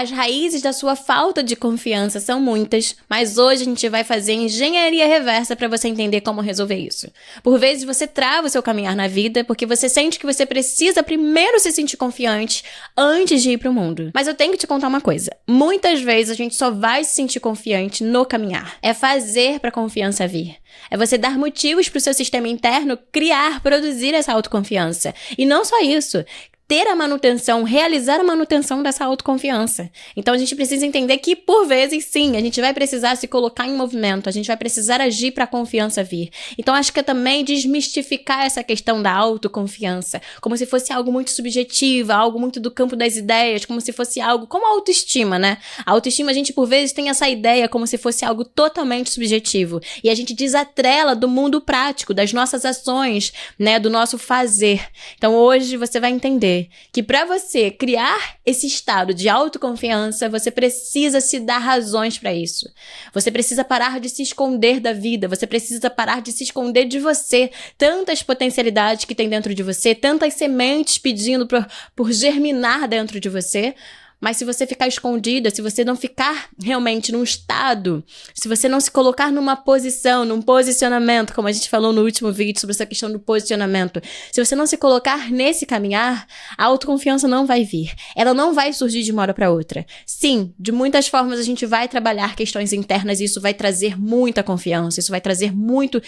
As raízes da sua falta de confiança são muitas, mas hoje a gente vai fazer engenharia reversa para você entender como resolver isso. Por vezes você trava o seu caminhar na vida porque você sente que você precisa primeiro se sentir confiante antes de ir pro mundo. Mas eu tenho que te contar uma coisa. Muitas vezes a gente só vai se sentir confiante no caminhar. É fazer pra confiança vir. É você dar motivos pro seu sistema interno criar, produzir essa autoconfiança. E não só isso. Ter a manutenção, realizar a manutenção dessa autoconfiança. Então a gente precisa entender que, por vezes, sim, a gente vai precisar se colocar em movimento, a gente vai precisar agir para a confiança vir. Então acho que é também desmistificar essa questão da autoconfiança, como se fosse algo muito subjetivo, algo muito do campo das ideias, como se fosse algo como a autoestima, né? A autoestima, a gente por vezes tem essa ideia como se fosse algo totalmente subjetivo. E a gente desatrela do mundo prático, das nossas ações, né? Do nosso fazer. Então hoje você vai entender que para você criar esse estado de autoconfiança, você precisa se dar razões para isso. Você precisa parar de se esconder da vida, você precisa parar de se esconder de você. Tantas potencialidades que tem dentro de você, tantas sementes pedindo por germinar dentro de você. Mas se você ficar escondida, se você não ficar realmente num estado, se você não se colocar numa posição, num posicionamento, como a gente falou no último vídeo sobre essa questão do posicionamento, se você não se colocar nesse caminhar, a autoconfiança não vai vir. Ela não vai surgir de uma hora para outra. Sim, de muitas formas a gente vai trabalhar questões internas e isso vai trazer muita confiança, isso vai trazer muito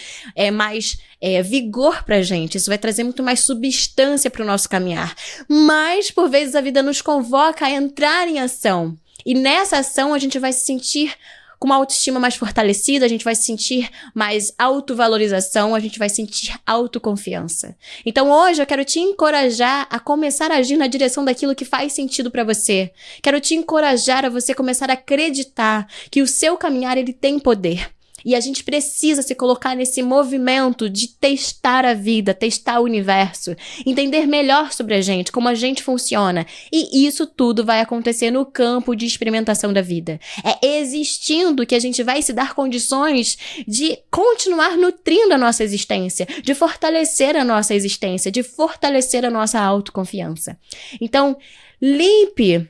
mais vigor pra gente, isso vai trazer muito mais substância pro nosso caminhar. Mas, por vezes, a vida nos convoca a entrar em ação. E nessa ação a gente vai se sentir com uma autoestima mais fortalecida, a gente vai sentir mais autovalorização, a gente vai sentir autoconfiança. Então hoje eu quero te encorajar a começar a agir na direção daquilo que faz sentido pra você. Quero te encorajar a você começar a acreditar que o seu caminhar ele tem poder. E a gente precisa se colocar nesse movimento de testar a vida, testar o universo, entender melhor sobre a gente, como a gente funciona. E isso tudo vai acontecer no campo de experimentação da vida. É existindo que a gente vai se dar condições de continuar nutrindo a nossa existência, de fortalecer a nossa existência, de fortalecer a nossa autoconfiança. Então, limpe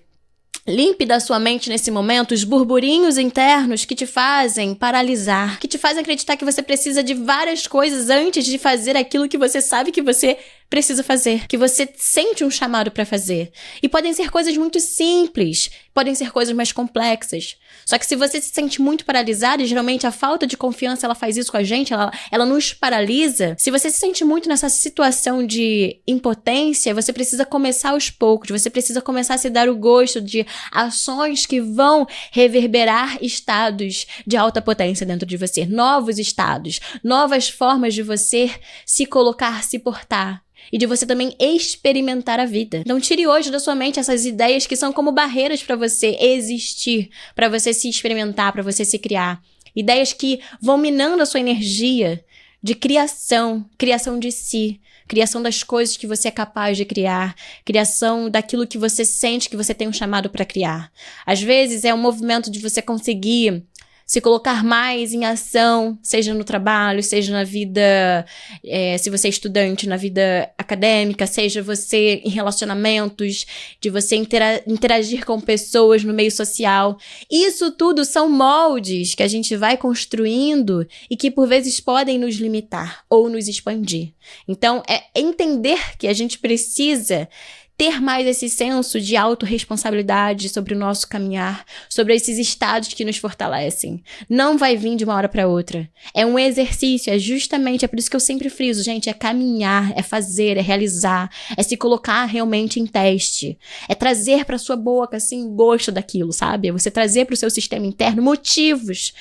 da sua mente nesse momento os burburinhos internos que te fazem paralisar, que te fazem acreditar que você precisa de várias coisas antes de fazer aquilo que você sabe que você precisa fazer, que você sente um chamado para fazer. E podem ser coisas muito simples, podem ser coisas mais complexas. Só que se você se sente muito paralisado, e geralmente a falta de confiança ela faz isso com a gente, ela nos paralisa. Se você se sente muito nessa situação de impotência, você precisa começar aos poucos, você precisa começar a se dar o gosto de ações que vão reverberar estados de alta potência dentro de você, novos estados, novas formas de você se colocar, se portar. E de você também experimentar a vida. Então tire hoje da sua mente essas ideias que são como barreiras para você existir, para você se experimentar, para você se criar. Ideias que vão minando a sua energia de criação de si, criação das coisas que você é capaz de criar, criação daquilo que você sente que você tem um chamado para criar. Às vezes é um movimento de você conseguir se colocar mais em ação, seja no trabalho, seja na vida, se você é estudante, na vida acadêmica, seja você em relacionamentos, de você interagir com pessoas no meio social. Isso tudo são moldes que a gente vai construindo e que por vezes podem nos limitar ou nos expandir. Então, é entender que a gente precisa ter mais esse senso de autorresponsabilidade sobre o nosso caminhar, sobre esses estados que nos fortalecem. Não vai vir de uma hora para outra. É um exercício, é por isso que eu sempre friso, gente, é caminhar, é fazer, é realizar, é se colocar realmente em teste. É trazer para sua boca, assim, gosto daquilo, sabe? É você trazer para o seu sistema interno motivos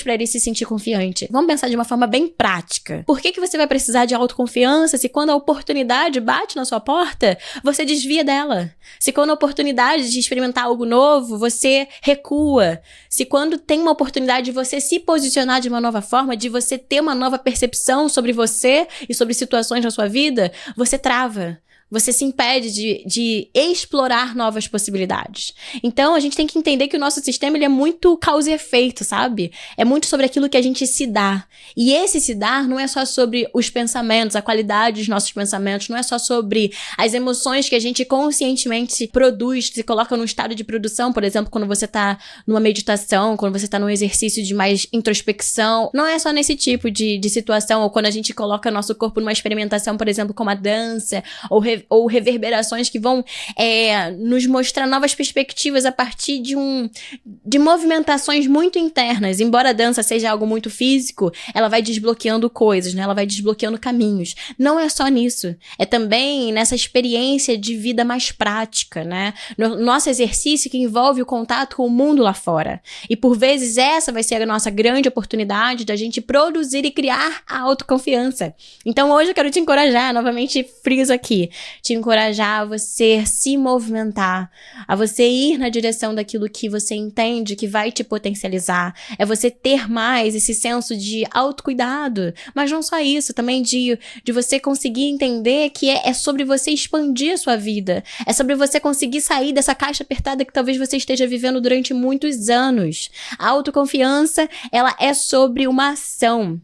para ele se sentir confiante. Vamos pensar de uma forma bem prática. Por que você vai precisar de autoconfiança se quando a oportunidade bate na sua porta, você desvia dela? Se quando a oportunidade de experimentar algo novo, você recua? Se quando tem uma oportunidade de você se posicionar de uma nova forma, de você ter uma nova percepção sobre você e sobre situações na sua vida, você trava? você se impede de explorar novas possibilidades. Então, a gente tem que entender que o nosso sistema ele é muito causa e efeito, sabe? É muito sobre aquilo que a gente se dá. E esse se dar não é só sobre os pensamentos, a qualidade dos nossos pensamentos, não é só sobre as emoções que a gente conscientemente produz, se coloca num estado de produção, por exemplo, quando você tá numa meditação, quando você tá num exercício de mais introspecção. Não é só nesse tipo de situação, ou quando a gente coloca nosso corpo numa experimentação, por exemplo, como a dança, ou reverberações que vão nos mostrar novas perspectivas a partir de movimentações muito internas. Embora a dança seja algo muito físico, ela vai desbloqueando coisas, né? Ela vai desbloqueando caminhos. Não é só nisso. É também nessa experiência de vida mais prática, né? Nosso exercício que envolve o contato com o mundo lá fora. E por vezes essa vai ser a nossa grande oportunidade da gente produzir e criar a autoconfiança. Então hoje eu quero te encorajar, novamente friso aqui, te encorajar a você se movimentar, a você ir na direção daquilo que você entende que vai te potencializar, é você ter mais esse senso de autocuidado, mas não só isso, também de você conseguir entender que é sobre você expandir a sua vida, é sobre você conseguir sair dessa caixa apertada que talvez você esteja vivendo durante muitos anos. A autoconfiança, ela é sobre uma ação.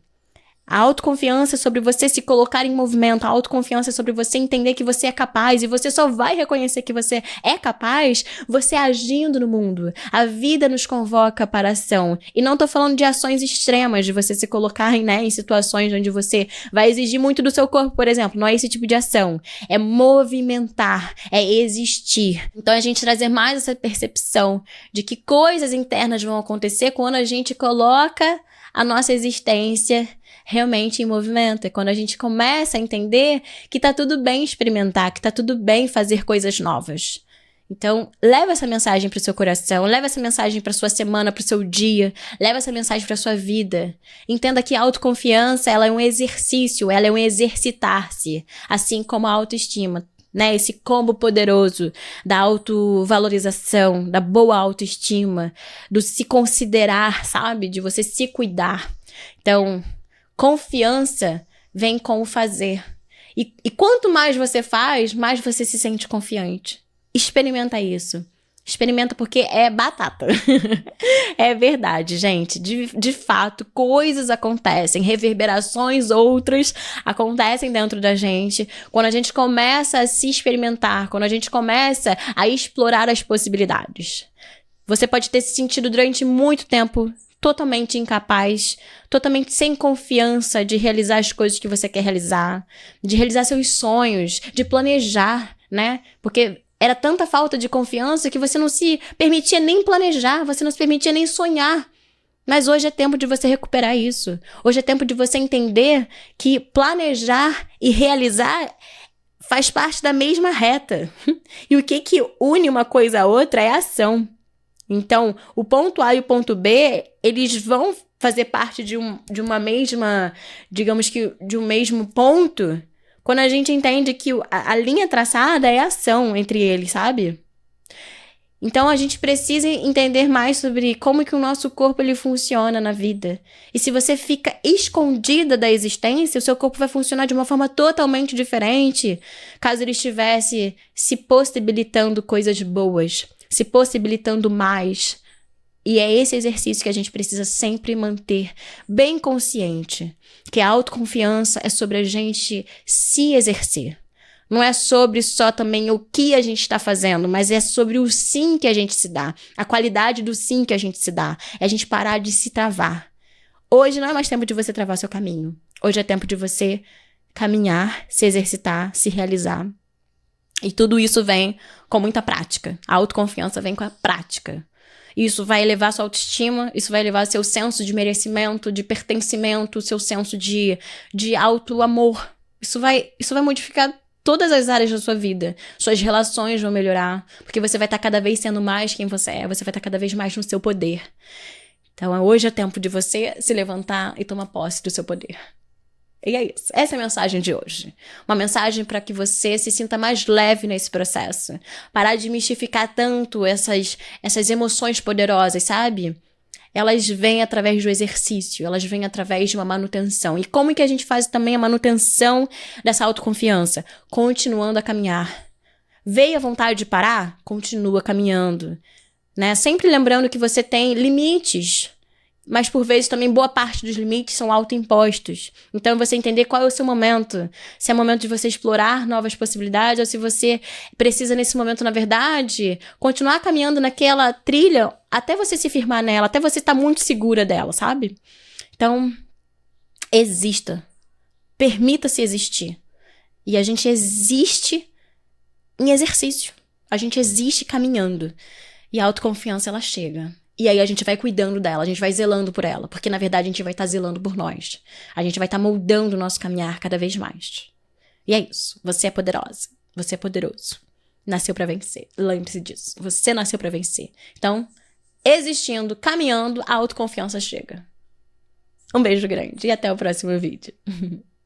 A autoconfiança é sobre você se colocar em movimento, a autoconfiança é sobre você entender que você é capaz, e você só vai reconhecer que você é capaz você agindo no mundo. A vida nos convoca para a ação. E não tô falando de ações extremas, de você se colocar, né, em situações onde você vai exigir muito do seu corpo, por exemplo. Não é esse tipo de ação. É movimentar, é existir. Então a gente trazer mais essa percepção de que coisas internas vão acontecer quando a gente coloca a nossa existência realmente em movimento. É quando a gente começa a entender que tá tudo bem experimentar, que tá tudo bem fazer coisas novas. Então, leva essa mensagem pro seu coração, leva essa mensagem pra sua semana, pro seu dia, leva essa mensagem pra sua vida. Entenda que a autoconfiança, ela é um exercício, ela é um exercitar-se, assim como a autoestima. Né, esse combo poderoso da autovalorização, da boa autoestima, do se considerar, sabe? De você se cuidar. Então, confiança vem com o fazer. E quanto mais você faz, mais você se sente confiante. Experimenta isso. Experimenta porque é batata. É verdade, gente. De fato, coisas acontecem, reverberações outras acontecem dentro da gente quando a gente começa a se experimentar, quando a gente começa a explorar as possibilidades. Você pode ter se sentido durante muito tempo totalmente incapaz, totalmente sem confiança de realizar as coisas que você quer realizar, de realizar seus sonhos, de planejar, né? Porque era tanta falta de confiança que você não se permitia nem planejar, você não se permitia nem sonhar. Mas hoje é tempo de você recuperar isso. Hoje é tempo de você entender que planejar e realizar faz parte da mesma reta. E o que une uma coisa a outra é a ação. Então, o ponto A e o ponto B, eles vão fazer parte de uma mesma, digamos que de um mesmo ponto, quando a gente entende que a linha traçada é a ação entre eles, sabe? Então, a gente precisa entender mais sobre como que o nosso corpo ele funciona na vida. E se você fica escondida da existência, o seu corpo vai funcionar de uma forma totalmente diferente, caso ele estivesse se possibilitando coisas boas, se possibilitando mais. E é esse exercício que a gente precisa sempre manter bem consciente, que a autoconfiança é sobre a gente se exercer. Não é sobre só também o que a gente está fazendo, mas é sobre o sim que a gente se dá, a qualidade do sim que a gente se dá. É a gente parar de se travar. Hoje não é mais tempo de você travar seu caminho. Hoje é tempo de você caminhar, se exercitar, se realizar. E tudo isso vem com muita prática. A autoconfiança vem com a prática. Isso vai elevar sua autoestima, isso vai elevar seu senso de merecimento, de pertencimento, seu senso de auto-amor. Isso vai modificar todas as áreas da sua vida. Suas relações vão melhorar, porque você vai estar cada vez sendo mais quem você é, você vai estar cada vez mais no seu poder. Então, hoje é tempo de você se levantar e tomar posse do seu poder. E é isso. Essa é a mensagem de hoje. Uma mensagem para que você se sinta mais leve nesse processo. Parar de mistificar tanto essas emoções poderosas, sabe? elas vêm através do exercício, elas vêm através de uma manutenção. E como que a gente faz também a manutenção dessa autoconfiança? Continuando a caminhar. Veio a vontade de parar? Continua caminhando, né? Sempre lembrando que você tem limites, mas por vezes também boa parte dos limites são autoimpostos. Então você entender qual é o seu momento. Se é momento de você explorar novas possibilidades ou se você precisa nesse momento, na verdade, continuar caminhando naquela trilha até você se firmar nela, até você estar muito segura dela, sabe? Então, exista. Permita-se existir. E a gente existe em exercício. A gente existe caminhando. E a autoconfiança, ela chega. E aí a gente vai cuidando dela, a gente vai zelando por ela. Porque, na verdade, a gente vai estar zelando por nós. A gente vai estar moldando o nosso caminhar cada vez mais. E é isso. Você é poderosa. Você é poderoso. Nasceu pra vencer. Lembre-se disso. Você nasceu pra vencer. Então, existindo, caminhando, a autoconfiança chega. Um beijo grande e até o próximo vídeo.